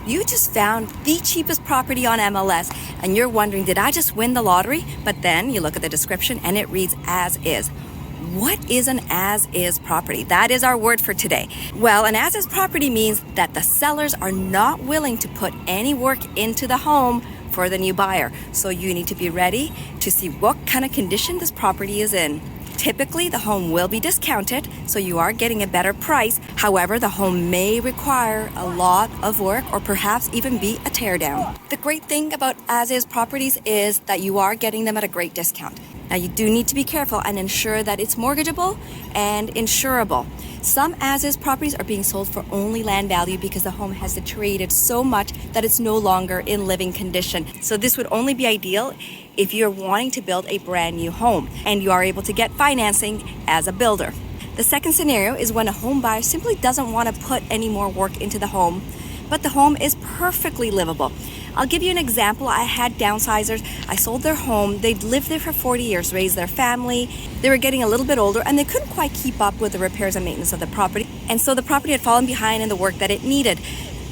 You just found the cheapest property on MLS and you're wondering, did I just win the lottery? But then you look at the description and it reads as is. What is an as-is property? That is our word for today. Well, an as-is property means that the sellers are not willing to put any work into the home for the new buyer. So you need to be ready to see what kind of condition this property is in. Typically, the home will be discounted, so you are getting a better price. However, the home may require a lot of work or perhaps even be a tear down. The great thing about as-is properties is that you are getting them at a great discount. Now, you do need to be careful and ensure that it's mortgageable and insurable. Some as-is properties are being sold for only land value because the home has deteriorated so much that it's no longer in living condition. So this would only be ideal if you're wanting to build a brand new home and you are able to get financing as a builder. The second scenario is when a home buyer simply doesn't want to put any more work into the home, but the home is perfectly livable. I'll give you an example. I had downsizers. I sold their home. They'd lived there for 40 years, raised their family. They were getting a little bit older and they couldn't quite keep up with the repairs and maintenance of the property. And so the property had fallen behind in the work that it needed.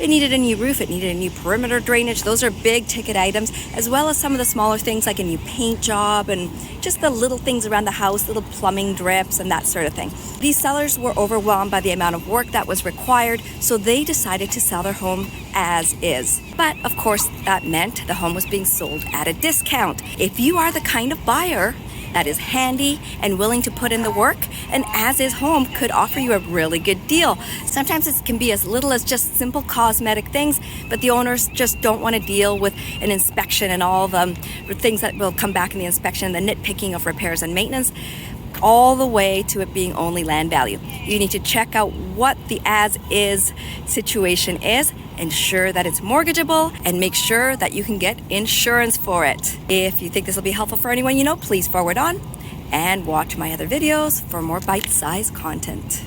It needed a new roof, it needed a new perimeter drainage. Those are big ticket items, as well as some of the smaller things like a new paint job and just the little things around the house, little plumbing drips and that sort of thing. These sellers were overwhelmed by the amount of work that was required, so they decided to sell their home as is. But of course, that meant the home was being sold at a discount. If you are the kind of buyer that is handy and willing to put in the work, an as-is home could offer you a really good deal. Sometimes it can be as little as just simple cosmetic things, but the owners just don't want to deal with an inspection and all the things that will come back in the inspection, the nitpicking of repairs and maintenance, all the way to it being only land value. You need to check out what the as-is situation is, ensure that it's mortgageable, and make sure that you can get insurance for it. If you think this will be helpful for anyone you know, please forward on and watch my other videos for more bite-sized content.